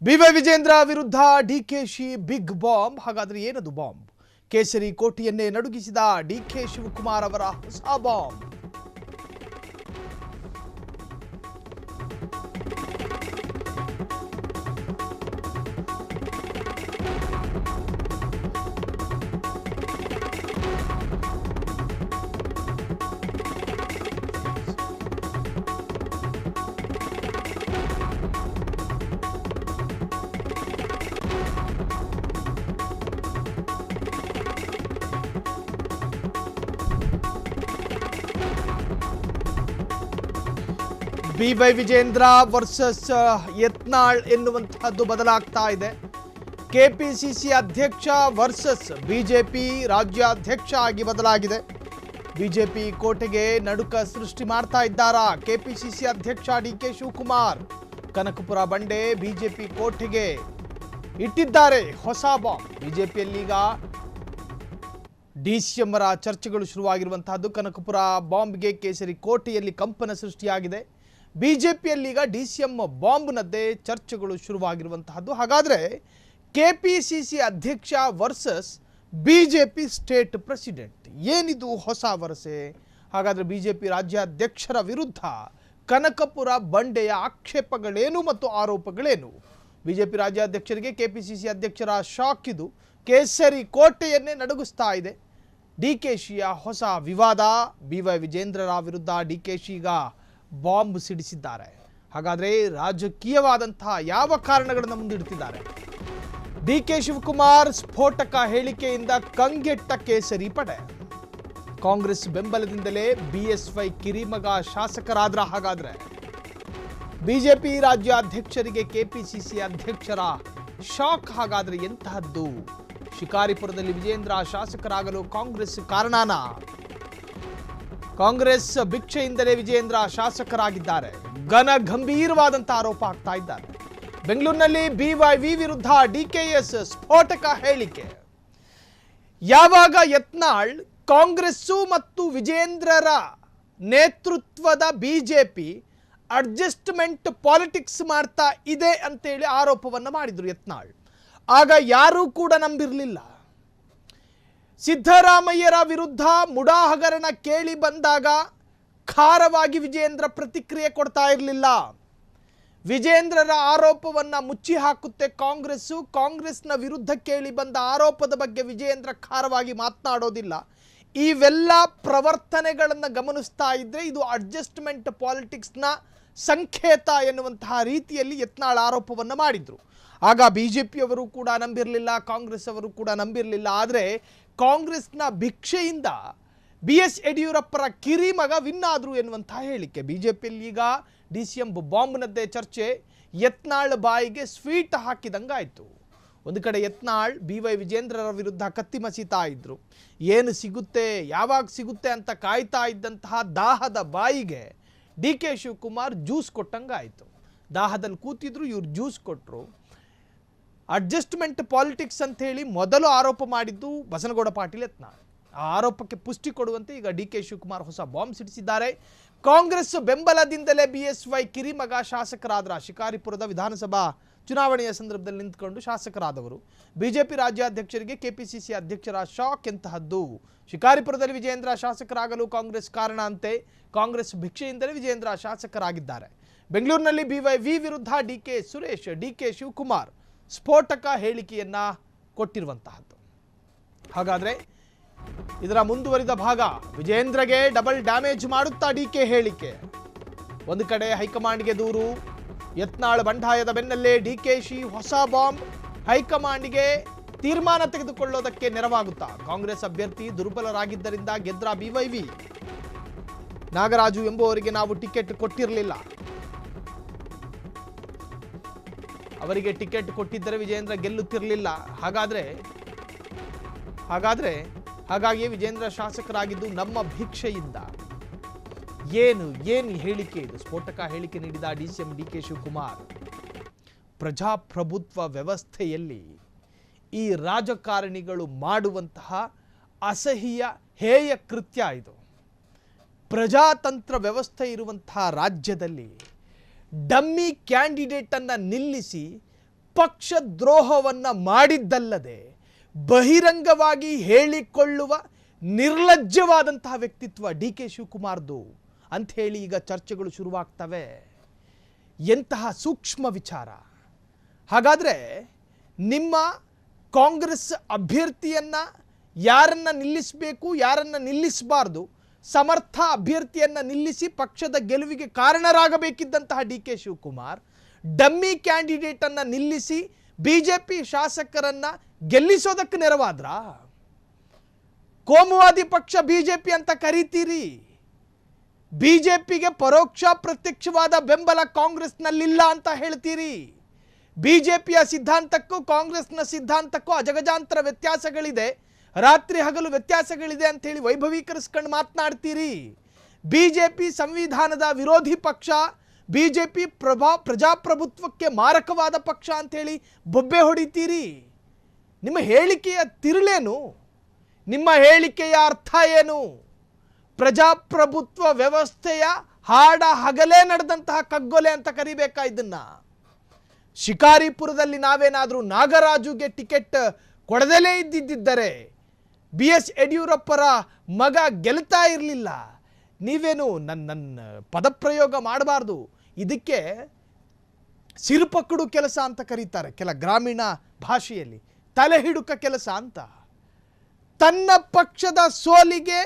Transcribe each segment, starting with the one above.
B Y Vijendra ವಿರುದ್ಧ DKShi big bomb. ಹಾಗಾದ್ರೆ ಏನದು ಬಾಂಬ್? ಕೇಸರಿ ಕೋಟೆಯನ್ನೇ ನಡುಗಿಸಿದ ಡಿಕೆ ಶಿವಕುಮಾರ್ ಅವರ ಹೊಸ bomb. BY Vijayendra versus Yatnal ಎನ್ನುವಂತಹದ್ದು ಬದಲಾಗ್ತಾ ಇದೆ. ಕೆಪಿಸಿಸಿ ಅಧ್ಯಕ್ಷ ವರ್ಸಸ್ ಬಿಜೆಪಿ ರಾಜ್ಯಾಧ್ಯಕ್ಷ ಆಗಿ ಬದಲಾಗಿದೆ. ಬಿಜೆಪಿ ಕೋಟೆಗೆ ನಡುಕ ಸೃಷ್ಟಿ ಮಾಡ್ತಾ ಇದ್ದಾರಾ ಕೆಪಿಸಿಸಿ ಅಧ್ಯಕ್ಷ ಡಿಕೆ ಶಿವಕುಮಾರ್? ಕನಕಪುರ ಬಂಡೆ ಬಿಜೆಪಿ ಕೋಟೆಗೆ ಇಟ್ಟಿದ್ದಾರೆ ಹೊಸ ಬಾಂಬ್. ಬಿಜೆಪಿಯಲ್ಲೀಗ ಡಿಸಿಎಂರ ಚರ್ಚೆಗಳು ಶುರುವಾಗಿರುವಂತಹದ್ದು. ಕನಕಪುರ ಬಾಂಬ್ಗೆ ಕೇಸರಿ ಕೋಟೆಯಲ್ಲಿ ಕಂಪನ ಸೃಷ್ಟಿಯಾಗಿದೆ. ಬಿಜೆಪಿಯಲ್ಲೀಗ ಡಿಸಿಎಂ ಬಾಂಬ್ನದ್ದೇ ಚರ್ಚೆಗಳು ಶುರುವಾಗಿರುವಂತಹದ್ದು. ಹಾಗಾದರೆ ಕೆಪಿಸಿಸಿ ಅಧ್ಯಕ್ಷ ವರ್ಸಸ್ ಬಿಜೆಪಿ ಸ್ಟೇಟ್ ಪ್ರೆಸಿಡೆಂಟ್, ಏನಿದು ಹೊಸ ವರಸೆ? ಹಾಗಾದರೆ ಬಿಜೆಪಿ ರಾಜ್ಯಾಧ್ಯಕ್ಷರ ವಿರುದ್ಧ ಕನಕಪುರ ಬಂಡೆಯ ಆಕ್ಷೇಪಗಳೇನು ಮತ್ತು ಆರೋಪಗಳೇನು? ಬಿಜೆಪಿ ರಾಜ್ಯಾಧ್ಯಕ್ಷರಿಗೆ ಕೆಪಿಸಿಸಿ ಅಧ್ಯಕ್ಷರ ಶಾಕ್ ಇದು. ಕೇಸರಿ ಕೋಟೆಯನ್ನೇ ನಡುಗಿಸ್ತಾ ಇದೆ ಡಿಕೆಶಿಯ ಹೊಸ ವಿವಾದ. ಬಿವೈ ವಿಜೇಂದ್ರರ ವಿರುದ್ಧ ಡಿಕೆಶಿ ಈಗ ಬಾಂಬ್ ಸಿಡಿಸಿದ್ದಾರೆ. ಹಾಗಾದರೆ ರಾಜಕೀಯವಾದಂತಹ ಯಾವ ಕಾರಣಗಳನ್ನು ಮುಂದಿಡ್ತಿದ್ದಾರೆ? ಡಿಕೆ ಶಿವಕುಮಾರ್ ಸ್ಫೋಟಕ ಹೇಳಿಕೆಯಿಂದ ಕಂಗೆಟ್ಟ ಕೇಸರಿ ಪಡೆ. ಕಾಂಗ್ರೆಸ್ ಬೆಂಬಲದಿಂದಲೇ ಬಿಎಸ್ವೈ ಕಿರಿಮಗ ಶಾಸಕರಾದ್ರ. ಹಾಗಾದ್ರೆ ಬಿಜೆಪಿ ರಾಜ್ಯಾಧ್ಯಕ್ಷರಿಗೆ ಕೆಪಿಸಿಸಿ ಅಧ್ಯಕ್ಷರ ಶಾಕ್. ಹಾಗಾದ್ರೆ ಎಂತಹದ್ದು? ಶಿಕಾರಿಪುರದಲ್ಲಿ ವಿಜೇಂದ್ರ ಶಾಸಕರಾಗಲು ಕಾಂಗ್ರೆಸ್ ಕಾರಣನಾ? ಕಾಂಗ್ರೆಸ್ ಭಿಕ್ಷೆಯಿಂದಲೇ ವಿಜೇಂದ್ರ ಶಾಸಕರಾಗಿದ್ದಾರೆ. ಘನ ಗಂಭೀರವಾದಂತಹ ಆರೋಪ ಆಗ್ತಾ ಇದ್ದಾರೆ. ಬೆಂಗಳೂರಿನಲ್ಲಿ ಬಿವೈವಿ ವಿರುದ್ಧ ಡಿಕೆಎಸ್ ಸ್ಫೋಟಕ ಹೇಳಿಕೆ. ಯಾವಾಗ ಯತ್ನಾಳ್ ಕಾಂಗ್ರೆಸ್ಸು ಮತ್ತು ವಿಜೇಂದ್ರರ ನೇತೃತ್ವದ ಬಿಜೆಪಿ ಅಡ್ಜಸ್ಟ್ಮೆಂಟ್ ಪಾಲಿಟಿಕ್ಸ್ ಮಾಡ್ತಾ ಇದೆ ಅಂತೇಳಿ ಆರೋಪವನ್ನು ಮಾಡಿದ್ರು ಯತ್ನಾಳ್, ಆಗ ಯಾರೂ ಕೂಡ ನಂಬಿರಲಿಲ್ಲ. ಸಿದ್ದರಾಮಯ್ಯರ ವಿರುದ್ಧ ಮುಡಾ ಹಗರಣ ಕೇಳಿ ಬಂದಾಗ ಖಾರವಾಗಿ ವಿಜೇಂದ್ರ ಪ್ರತಿಕ್ರಿಯೆ ಕೊಡ್ತಾ ಇರಲಿಲ್ಲ. ವಿಜೇಂದ್ರರ ಆರೋಪವನ್ನು ಮುಚ್ಚಿ ಹಾಕುತ್ತೆ ಕಾಂಗ್ರೆಸ್ಸು. ಕಾಂಗ್ರೆಸ್ನ ವಿರುದ್ಧ ಕೇಳಿ ಬಂದ ಆರೋಪದ ಬಗ್ಗೆ ವಿಜೇಂದ್ರ ಖಾರವಾಗಿ ಮಾತನಾಡೋದಿಲ್ಲ. ಇವೆಲ್ಲ ಪ್ರವರ್ತನೆಗಳನ್ನು ಗಮನಿಸ್ತಾ ಇದ್ರೆ ಇದು ಅಡ್ಜಸ್ಟ್ಮೆಂಟ್ ಪಾಲಿಟಿಕ್ಸ್ನ ಸಂಕೇತ ಎನ್ನುವಂತಹ ರೀತಿಯಲ್ಲಿ ಯತ್ನಾಳ್ ಆರೋಪವನ್ನು ಮಾಡಿದ್ರು. ಆಗ ಬಿಜೆಪಿಯವರು ಕೂಡ ನಂಬಿರಲಿಲ್ಲ, ಕಾಂಗ್ರೆಸ್ ಅವರು ಕೂಡ ನಂಬಿರಲಿಲ್ಲ. ಆದರೆ ಕಾಂಗ್ರೆಸ್ನ ಭಿಕ್ಷೆಯಿಂದ BS ಯಡಿಯೂರಪ್ಪರ ಕಿರಿಮಗ ವಿನ್ ಆದ್ರು ಎನ್ನುವಂತಹ ಹೇಳಿಕೆ. ಬಿಜೆಪಿಯಲ್ಲಿ ಈಗ ಡಿಸಿಎಂ ಬಾಂಬ್ನದ್ದೇ ಚರ್ಚೆ. ಯತ್ನಾಳ್ ಬಾಯಿಗೆ ಸ್ವೀಟ್ ಹಾಕಿದಂಗಾಯ್ತು. ಒಂದು ಕಡೆ ಯತ್ನಾಳ್ ಬಿವೈ ವಿಜೇಂದ್ರರ ವಿರುದ್ಧ ಕತ್ತಿ ಮಸೀತಾ ಇದ್ರು. ಏನು ಸಿಗುತ್ತೆ, ಯಾವಾಗ ಸಿಗುತ್ತೆ ಅಂತ ಕಾಯ್ತಾ ಇದ್ದಂತಹ ದಾಹದ ಬಾಯಿಗೆ ಡಿಕೆ ಶಿವಕುಮಾರ್ ಜ್ಯೂಸ್ ಕೊಟ್ಟಂಗಾಯಿತು. ದಾಹದಲ್ಲಿ ಕೂತಿದ್ರು, ಇವ್ರು ಜ್ಯೂಸ್ ಕೊಟ್ಟರು. ಅಡ್ಜಸ್ಟ್ಮೆಂಟ್ ಪಾಲಿಟಿಕ್ಸ್ ಅಂತ ಹೇಳಿ ಮೊದಲು ಆರೋಪ ಮಾಡಿದ್ದು ಬಸನಗೌಡ ಪಾಟೀಲ್ ಯತ್ನಾಳ್. ಆ ಆರೋಪಕ್ಕೆ ಪುಷ್ಟಿ ಕೊಡುವಂತೆ ಈಗ ಡಿಕೆ ಶಿವಕುಮಾರ್ ಹೊಸ ಬಾಂಬ್ ಸಿಡಿಸಿದ್ದಾರೆ. ಕಾಂಗ್ರೆಸ್ ಬೆಂಬಲದಿಂದಲೇ ಬಿಎಸ್ವೈ ಕಿರಿಮಗ ಶಾಸಕರಾದ್ರ. ಶಿಕಾರಿಪುರದ ವಿಧಾನಸಭಾ ಚುನಾವಣೆಯ ಸಂದರ್ಭದಲ್ಲಿ ನಿಂತುಕೊಂಡು ಶಾಸಕರಾದವರು. ಬಿಜೆಪಿ ರಾಜ್ಯಾಧ್ಯಕ್ಷರಿಗೆ ಕೆಪಿಸಿಸಿ ಅಧ್ಯಕ್ಷರ ಶಾಕ್ ಎಂತಹದ್ದು? ಶಿಕಾರಿಪುರದಲ್ಲಿ ವಿಜೇಂದ್ರ ಶಾಸಕರಾಗಲು ಕಾಂಗ್ರೆಸ್ ಕಾರಣ ಅಂತೆ. ಕಾಂಗ್ರೆಸ್ ಭಿಕ್ಷೆಯಿಂದಲೇ ವಿಜೇಂದ್ರ ಶಾಸಕರಾಗಿದ್ದಾರೆ. ಬೆಂಗಳೂರಿನಲ್ಲಿ ಬಿವೈವಿ ವಿರುದ್ಧ ಡಿಕೆ ಸುರೇಶ್, ಡಿಕೆ ಶಿವಕುಮಾರ್ ಸ್ಫೋಟಕ ಹೇಳಿಕೆಯನ್ನ ಕೊಟ್ಟಿರುವಂತಹದ್ದು. ಹಾಗಾದ್ರೆ ಇದರ ಮುಂದುವರಿದ ಭಾಗ, ವಿಜೇಂದ್ರಗೆ ಡಬಲ್ ಡ್ಯಾಮೇಜ್ ಮಾಡುತ್ತಾ ಡಿಕೆ ಹೇಳಿಕೆ. ಒಂದು ಕಡೆ ಹೈಕಮಾಂಡ್ಗೆ ದೂರು, ಯತ್ನಾಳ್ ಬಂಡಾಯದ ಬೆನ್ನಲ್ಲೇ ಡಿಕೆಶಿ ಹೊಸ ಬಾಂಬ್. ಹೈಕಮಾಂಡ್ಗೆ ತೀರ್ಮಾನ ತೆಗೆದುಕೊಳ್ಳೋದಕ್ಕೆ ನೆರವಾಗುತ್ತಾ? ಕಾಂಗ್ರೆಸ್ ಅಭ್ಯರ್ಥಿ ದುರ್ಬಲರಾಗಿದ್ದರಿಂದ ಗೆದ್ರ ಬಿವೈವಿ. ನಾಗರಾಜು ಎಂಬುವರಿಗೆ ನಾವು ಟಿಕೆಟ್ ಕೊಟ್ಟಿರಲಿಲ್ಲ, ಅವರಿಗೆ ಟಿಕೆಟ್ ಕೊಟ್ಟಿದ್ದರೆ ವಿಜೇಂದ್ರ ಗೆಲ್ಲುತ್ತಿರಲಿಲ್ಲ. ಹಾಗಾಗಿ ವಿಜೇಂದ್ರ ಶಾಸಕರಾಗಿದ್ದು ನಮ್ಮ ಭಿಕ್ಷೆಯಿಂದ. ಏನು ಹೇಳಿಕೆ ಇದು? ಸ್ಫೋಟಕ ಹೇಳಿಕೆ ನೀಡಿದ ಡಿಸಿಎಂ ಡಿಕೆ ಶಿವಕುಮಾರ್. ಪ್ರಜಾಪ್ರಭುತ್ವ ವ್ಯವಸ್ಥೆಯಲ್ಲಿ ಈ ರಾಜಕಾರಣಿಗಳು ಮಾಡುವಂತಹ ಅಸಹ್ಯ ಹೇಯ ಕೃತ್ಯ ಇದು. ಪ್ರಜಾತಂತ್ರ ವ್ಯವಸ್ಥೆ ಇರುವಂತಹ ರಾಜ್ಯದಲ್ಲಿ ಡಮ್ಮಿ ಕ್ಯಾಂಡಿಡೇಟ್ ಅನ್ನು ನಿಲ್ಲಿಸಿ ಪಕ್ಷ ದ್ರೋಹವನ್ನು ಮಾಡಿದ್ದಲ್ಲದೆ ಬಹಿರಂಗವಾಗಿ ಹೇಳಿಕೊಳ್ಳುವ ನಿರ್ಲಜ್ಜವಾದಂತಹ ವ್ಯಕ್ತಿತ್ವ ಡಿ ಕೆ ಶಿವಕುಮಾರ್ದು ಅಂತ ಹೇಳಿ ಈಗ ಚರ್ಚೆಗಳು ಶುರುವಾಗ್ತವೆ. ಎಂತಹ ಸೂಕ್ಷ್ಮ ವಿಚಾರ. ಹಾಗಾದರೆ ನಿಮ್ಮ ಕಾಂಗ್ರೆಸ್ ಅಭ್ಯರ್ಥಿಯನ್ನು ಯಾರನ್ನು ನಿಲ್ಲಿಸಬೇಕು, ಯಾರನ್ನು ನಿಲ್ಲಿಸಬಾರ್ದು, ಸಮರ್ಥ ಅಭ್ಯರ್ಥಿಯನ್ನು ನಿಲ್ಲಿಸಿ ಪಕ್ಷದ ಗೆಲುವಿಗೆ ಕಾರಣರಾಗಬೇಕಿದ್ದಂತಹ ಡಿ ಕೆ ಶಿವಕುಮಾರ್ ಡಮ್ಮಿ ಕ್ಯಾಂಡಿಡೇಟನ್ನು ನಿಲ್ಲಿಸಿ ಬಿಜೆಪಿ ಶಾಸಕರನ್ನು ಗೆಲ್ಲಿಸೋದಕ್ಕೆ ನೆರವಾದ್ರ? ಕೋಮುವಾದಿ ಪಕ್ಷ ಬಿಜೆಪಿ ಅಂತ ಕರೀತೀರಿ. ಬಿಜೆಪಿಗೆ ಪರೋಕ್ಷ ಪ್ರತ್ಯಕ್ಷವಾದ ಬೆಂಬಲ ಕಾಂಗ್ರೆಸ್ನಲ್ಲಿಲ್ಲ ಅಂತ ಹೇಳ್ತೀರಿ. ಬಿಜೆಪಿಯ ಸಿದ್ಧಾಂತಕ್ಕೂ ಕಾಂಗ್ರೆಸ್ನ ಸಿದ್ಧಾಂತಕ್ಕೂ ಅಜಗಜಾಂತರ ವ್ಯತ್ಯಾಸಗಳಿದೆ, ರಾತ್ರಿ ಹಗಲು ವ್ಯತ್ಯಾಸಗಳಿದೆ ಅಂತ ಹೇಳಿ ವೈಭವೀಕರಿಸ್ಕೊಂಡು ಮಾತನಾಡ್ತೀರಿ. ಬಿಜೆಪಿ ಸಂವಿಧಾನದ ವಿರೋಧಿ ಪಕ್ಷ, ಬಿಜೆಪಿ ಪ್ರಜಾಪ್ರಭುತ್ವಕ್ಕೆ ಮಾರಕವಾದ ಪಕ್ಷ ಅಂತ ಹೇಳಿ ಬೊಬ್ಬೆ ಹೊಡಿತೀರಿ. ನಿಮ್ಮ ಹೇಳಿಕೆಯ ತಿರುಳೇನು? ನಿಮ್ಮ ಹೇಳಿಕೆಯ ಅರ್ಥ ಏನು? ಪ್ರಜಾಪ್ರಭುತ್ವ ವ್ಯವಸ್ಥೆಯ ಹಾಡ ಹಗಲೇ ನಡೆದಂತಹ ಕಗ್ಗೊಲೆ ಅಂತ ಕರಿಬೇಕಾ ಇದನ್ನ? ಶಿಕಾರಿಪುರದಲ್ಲಿ ನಾವೇನಾದರೂ ನಾಗರಾಜುಗೆ ಟಿಕೆಟ್ ಕೊಡದಲೇ ಇದ್ದಿದ್ದರೆ BS ಯಡಿಯೂರಪ್ಪರ ಮಗ ಗೆಲ್ತಾ ಇರಲಿಲ್ಲ. ನೀವೇನು ನನ್ನ ಪದಪ್ರಯೋಗ ಮಾಡಬಾರ್ದು. ಇದಕ್ಕೆ ಸಿರುಪಕ್ಕಡು ಕೆಲಸ ಅಂತ ಕರೀತಾರೆ ಕೆಲ ಗ್ರಾಮೀಣ ಭಾಷೆಯಲ್ಲಿ, ತಲೆ ಹಿಡುಕ ಕೆಲಸ ಅಂತ. ತನ್ನ ಪಕ್ಷದ ಸೋಲಿಗೆ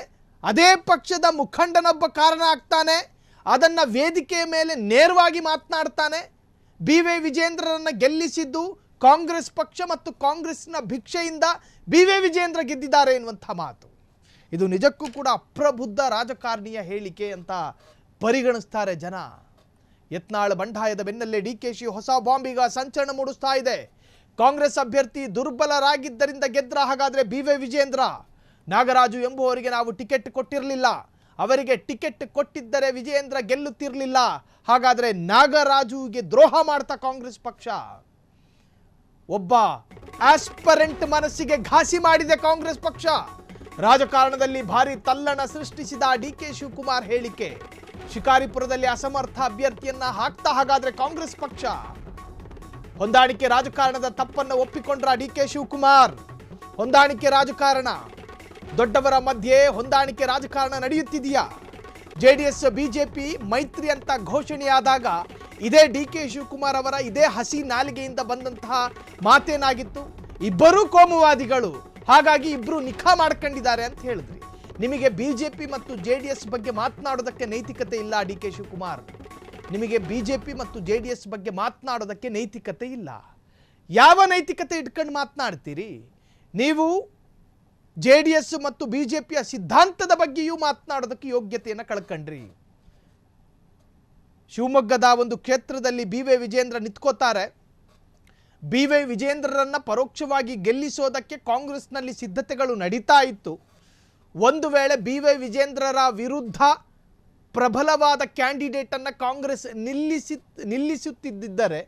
ಅದೇ ಪಕ್ಷದ ಮುಖಂಡನೊಬ್ಬ ಕಾರಣ ಆಗ್ತಾನೆ, ಅದನ್ನು ವೇದಿಕೆಯ ಮೇಲೆ ನೇರವಾಗಿ ಮಾತನಾಡ್ತಾನೆ. BY ವಿಜೇಂದ್ರರನ್ನು ಗೆಲ್ಲಿಸಿದ್ದು ಕಾಂಗ್ರೆಸ್ ಪಕ್ಷ ಮತ್ತು ಕಾಂಗ್ರೆಸ್ನ ಭಿಕ್ಷೆಯಿಂದ BY ವಿಜೇಂದ್ರ ಗೆದ್ದಿದ್ದಾರೆ ಎನ್ನುವಂಥ ಮಾತು. ಇದು ನಿಜಕ್ಕೂ ಕೂಡ ಅಪ್ರಬುದ್ಧ ರಾಜಕಾರಣಿಯ ಹೇಳಿಕೆ ಅಂತ ಪರಿಗಣಿಸ್ತಾರೆ ಜನ. ಯತ್ನಾಳ್ ಬಂಡಾಯದ ಬೆನ್ನಲ್ಲೇ DKಶಿ ಹೊಸ ಬಾಂಬ್ ಈಗ ಸಂಚಲನ ಮೂಡಿಸ್ತಾ ಇದೆ. ಕಾಂಗ್ರೆಸ್ ಅಭ್ಯರ್ಥಿ ದುರ್ಬಲರಾಗಿದ್ದರಿಂದ ಗೆದ್ರ, ಹಾಗಾದರೆ BY ವಿಜೇಂದ್ರ. ನಾಗರಾಜು ಎಂಬುವವರಿಗೆ ನಾವು ಟಿಕೆಟ್ ಕೊಟ್ಟಿರಲಿಲ್ಲ, ಅವರಿಗೆ ಟಿಕೆಟ್ ಕೊಟ್ಟಿದ್ದರೆ ವಿಜೇಂದ್ರ ಗೆಲ್ಲುತ್ತಿರಲಿಲ್ಲ. ಹಾಗಾದರೆ ನಾಗರಾಜುಗೆ ದ್ರೋಹ ಮಾಡ್ತಾ ಕಾಂಗ್ರೆಸ್ ಪಕ್ಷ. ಒಬ್ಬ ಆಸ್ಪರೆಂಟ್ ಮನಸ್ಸಿಗೆ ಘಾಸಿ ಮಾಡಿದೆ ಕಾಂಗ್ರೆಸ್ ಪಕ್ಷ. ರಾಜಕಾರಣದಲ್ಲಿ ಭಾರಿ ತಲ್ಲಣ ಸೃಷ್ಟಿಸಿದ DK ಶಿವಕುಮಾರ್ ಹೇಳಿಕೆ. ಶಿಕಾರಿಪುರದಲ್ಲಿ ಅಸಮರ್ಥ ಅಭ್ಯರ್ಥಿಯನ್ನ ಹಾಕ್ತಾ ಹಾಗಾದ್ರೆ ಕಾಂಗ್ರೆಸ್ ಪಕ್ಷ. ಹೊಂದಾಣಿಕೆ ರಾಜಕಾರಣದ ತಪ್ಪನ್ನು ಒಪ್ಪಿಕೊಂಡ್ರ DK ಶಿವಕುಮಾರ್. ಹೊಂದಾಣಿಕೆ ರಾಜಕಾರಣ, ದೊಡ್ಡವರ ಮಧ್ಯೆ ಹೊಂದಾಣಿಕೆ ರಾಜಕಾರಣ ನಡೆಯುತ್ತಿದೆಯಾ? JDS BJP ಮೈತ್ರಿ ಅಂತ ಘೋಷಣೆಯಾದಾಗ ಇದೇ DK ಶಿವಕುಮಾರ್ ಅವರ ಇದೇ ಹಸಿ ನಾಲಿಗೆಯಿಂದ ಬಂದಂತಹ ಮಾತೇನಾಗಿತ್ತು? ಇಬ್ಬರೂ ಕೋಮುವಾದಿಗಳು, ಹಾಗಾಗಿ ಇಬ್ಬರು ನಿಖಾ ಮಾಡ್ಕೊಂಡಿದ್ದಾರೆ ಅಂತ ಹೇಳಿದ್ರಿ. ನಿಮಗೆ BJP ಮತ್ತು JDS ಬಗ್ಗೆ ಮಾತನಾಡೋದಕ್ಕೆ ನೈತಿಕತೆ ಇಲ್ಲ DK ಶಿವಕುಮಾರ್. ನಿಮಗೆ BJP ಮತ್ತು JDS ಬಗ್ಗೆ ಮಾತನಾಡೋದಕ್ಕೆ ನೈತಿಕತೆ ಇಲ್ಲ. ಯಾವ ನೈತಿಕತೆ ಇಟ್ಕೊಂಡು ಮಾತನಾಡ್ತೀರಿ ನೀವು? JDS ಮತ್ತು BJPಯ ಸಿದ್ಧಾಂತದ ಬಗ್ಗೆಯೂ ಮಾತನಾಡೋದಕ್ಕೆ ಯೋಗ್ಯತೆಯನ್ನು ಕಳ್ಕೊಂಡ್ರಿ. ಶಿವಮೊಗ್ಗದ ಒಂದು ಕ್ಷೇತ್ರದಲ್ಲಿ BY ವಿಜೇಂದ್ರ ನಿಂತ್ಕೋತಾರೆ. BY ವಿಜೇಂದ್ರರನ್ನ ಪರೋಕ್ಷವಾಗಿ ಗೆಲ್ಲಿಸೋದಕ್ಕೆ ಕಾಂಗ್ರೆಸ್ನಲ್ಲಿ ಸಿದ್ಧತೆಗಳು ನಡೀತಾ ಇತ್ತು. ಒಂದು ವೇಳೆ BY ವಿಜೇಂದ್ರರ ವಿರುದ್ಧ ಪ್ರಬಲವಾದ ಕ್ಯಾಂಡಿಡೇಟನ್ನು ಕಾಂಗ್ರೆಸ್ ನಿಲ್ಲಿಸುತ್ತಿದ್ದರೆ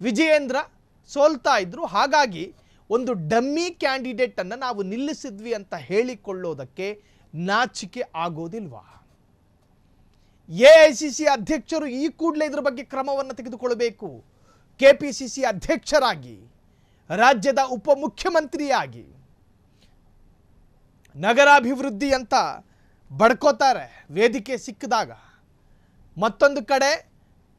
ವಿಜಯೇಂದ್ರ ಸೋಲ್ತಾ ಇದ್ರು. ಹಾಗಾಗಿ ಒಂದು ಡಮ್ಮಿ ಕ್ಯಾಂಡಿಡೇಟನ್ನು ನಾವು ನಿಲ್ಲಿಸಿದ್ವಿ ಅಂತ ಹೇಳಿಕೊಳ್ಳೋದಕ್ಕೆ ನಾಚಿಕೆ ಆಗೋದಿಲ್ವಾ? AICC ಅಧ್ಯಕ್ಷರು ಈ ಕೂಡಲೇ ಇದರ ಬಗ್ಗೆ ಕ್ರಮವನ್ನು ತೆಗೆದುಕೊಳ್ಳಬೇಕು. KPCC ಅಧ್ಯಕ್ಷರಾಗಿ, ರಾಜ್ಯದ ಉಪಮುಖ್ಯಮಂತ್ರಿಯಾಗಿ ನಗರಾಭಿವೃದ್ಧಿ ಅಂತ ಬಡ್ಕೋತಾರೆ ವೇದಿಕೆ ಸಿಕ್ಕಿದಾಗ. ಮತ್ತೊಂದು ಕಡೆ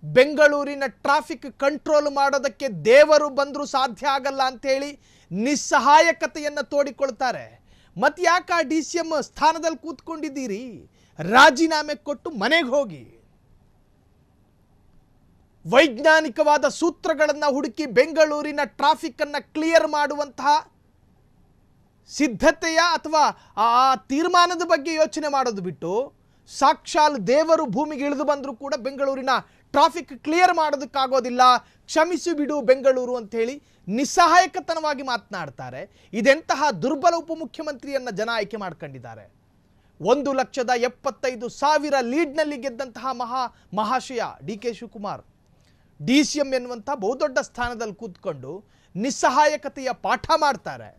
ಬೆಂಗಳೂರಿನ ಟ್ರಾಫಿಕ್ ಕಂಟ್ರೋಲ್ ಮಾಡೋದಕ್ಕೆ ದೇವರು ಬಂದರೂ ಸಾಧ್ಯ ಆಗಲ್ಲ ಅಂತೇಳಿ ನಿಸ್ಸಹಾಯಕತೆಯನ್ನು ತೋಡಿಕೊಳ್ತಾರೆ. ಮತ್ತೆ ಯಾಕೆ DCM ಸ್ಥಾನದಲ್ಲಿ ಕೂತ್ಕೊಂಡಿದ್ದೀರಿ? ರಾಜೀನಾಮೆ ಕೊಟ್ಟು ಮನೆಗೆ ಹೋಗಿ. ವೈಜ್ಞಾನಿಕವಾದ ಸೂತ್ರಗಳನ್ನು ಹುಡುಕಿ ಬೆಂಗಳೂರಿನ ಟ್ರಾಫಿಕ್ ಅನ್ನು ಕ್ಲಿಯರ್ ಮಾಡುವಂತಹ ಸಿದ್ಧತೆಯ ಅಥವಾ ಆ ತೀರ್ಮಾನದ ಬಗ್ಗೆ ಯೋಚನೆ ಮಾಡೋದು ಬಿಟ್ಟು, ಸಾಕ್ಷಾತ್ ದೇವರು ಭೂಮಿಗೆ ಇಳಿದು ಬಂದರೂ ಕೂಡ ಬೆಂಗಳೂರಿನ ಟ್ರಾಫಿಕ್ ಕ್ಲಿಯರ್ ಮಾಡೋದಕ್ಕಾಗೋದಿಲ್ಲ, ಕ್ಷಮಿಸಿ ಬಿಡು ಬೆಂಗಳೂರು ಅಂತ ಹೇಳಿ ನಿಸ್ಸಹಾಯಕತನವಾಗಿ ಮಾತನಾಡ್ತಾರೆ. ಇದೆಂತಹ ದುರ್ಬಲ ಉಪಮುಖ್ಯಮಂತ್ರಿಯನ್ನು ಜನ ಆಯ್ಕೆ ಮಾಡ್ಕೊಂಡಿದ್ದಾರೆ. 1,75,000 ಲೀಡ್ನಲ್ಲಿ ಗೆದ್ದಂತಹ ಮಹಾಶಯ DK ಶಿವಕುಮಾರ್ DCM ಎನ್ನುವಂಥ ಬಹುದೊಡ್ಡ ಸ್ಥಾನದಲ್ಲಿ ಕೂತ್ಕೊಂಡು ನಿಸ್ಸಹಾಯಕತೆಯ ಪಾಠ ಮಾಡ್ತಾರೆ.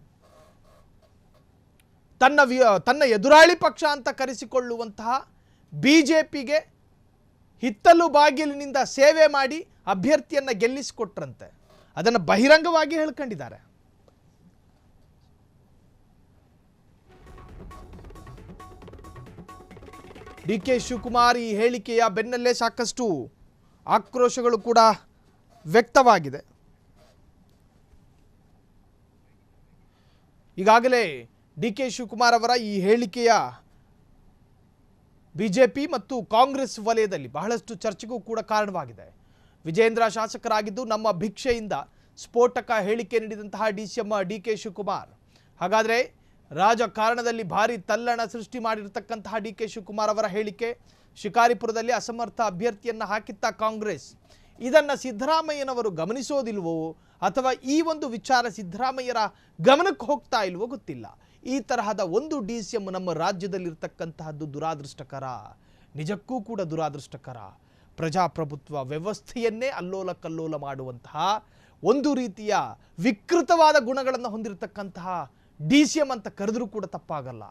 ತನ್ನ ಎದುರಾಳಿ ಪಕ್ಷ ಅಂತ ಕರೆಸಿಕೊಳ್ಳುವಂತಹ BJPಗೆ ಹಿತ್ತಲು ಬಾಗಿಲಿನಿಂದ ಸೇವೆ ಮಾಡಿ ಅಭ್ಯರ್ಥಿಯನ್ನು ಗೆಲ್ಲಿಸಿಕೊಟ್ರಂತೆ. ಅದನ್ನು ಬಹಿರಂಗವಾಗಿ ಹೇಳ್ಕೊಂಡಿದ್ದಾರೆ. ಡಿ ಕೆ ಶಿವಕುಮಾರ್ ಈ ಹೇಳಿಕೆಯ ಬೆನ್ನಲ್ಲೇ ಸಾಕಷ್ಟು ಆಕ್ರೋಶಗಳು ಕೂಡ ವ್ಯಕ್ತವಾಗಿದೆ. ಈಗಾಗಲೇ ಡಿ ಕೆ ಶಿವಕುಮಾರ್ ಅವರ ಈ ಹೇಳಿಕೆಯ ಬಿಜೆಪಿ ಮತ್ತು ಕಾಂಗ್ರೆಸ್ ವಲಯದಲ್ಲಿ ಬಹಳಷ್ಟು ಚರ್ಚೆಗೂ ಕೂಡ ಕಾರಣವಾಗಿದೆ. ವಿಜೇಂದ್ರ ಶಾಸಕರಾಗಿದ್ದು ನಮ್ಮ ಭಿಕ್ಷೆಯಿಂದ ಸ್ಫೋಟಕ ಹೇಳಿಕೆ ನೀಡಿದಂತಹ ಡಿಸಿಎಂ ಡಿ ಕೆ ಶಿವಕುಮಾರ್, ಹಾಗಾದರೆ ರಾಜಕಾರಣದಲ್ಲಿ ಭಾರಿ ತಲ್ಲಣ ಸೃಷ್ಟಿ ಮಾಡಿರತಕ್ಕಂತಹ ಡಿ ಕೆ ಶಿವಕುಮಾರ್ ಅವರ ಹೇಳಿಕೆ, ಶಿಕಾರಿಪುರದಲ್ಲಿ ಅಸಮರ್ಥ ಅಭ್ಯರ್ಥಿಯನ್ನು ಹಾಕಿತ್ತ ಕಾಂಗ್ರೆಸ್, ಇದನ್ನು ಸಿದ್ದರಾಮಯ್ಯನವರು ಗಮನಿಸೋದಿಲ್ವೋ ಅಥವಾ ಈ ಒಂದು ವಿಚಾರ ಸಿದ್ದರಾಮಯ್ಯರ ಗಮನಕ್ಕೆ ಹೋಗ್ತಾ ಇಲ್ವೋ ಗೊತ್ತಿಲ್ಲ. ಈ ತರಹದ ಒಂದು ಡಿಸಿಎಂ ನಮ್ಮ ರಾಜ್ಯದಲ್ಲಿರ್ತಕ್ಕಂತಹದ್ದು ದುರಾದೃಷ್ಟಕರ, ನಿಜಕ್ಕೂ ಕೂಡ ದುರಾದೃಷ್ಟಕರ. ಪ್ರಜಾಪ್ರಭುತ್ವ ವ್ಯವಸ್ಥೆಯನ್ನೇ ಅಲ್ಲೋಲ ಕಲ್ಲೋಲ ಮಾಡುವಂತಹ ಒಂದು ರೀತಿಯ ವಿಕೃತವಾದ ಗುಣಗಳನ್ನು ಹೊಂದಿರತಕ್ಕಂತಹ ಡಿಸಿಎಂ ಅಂತ ಕರೆದರೂ ಕೂಡ ತಪ್ಪಾಗಲ್ಲ.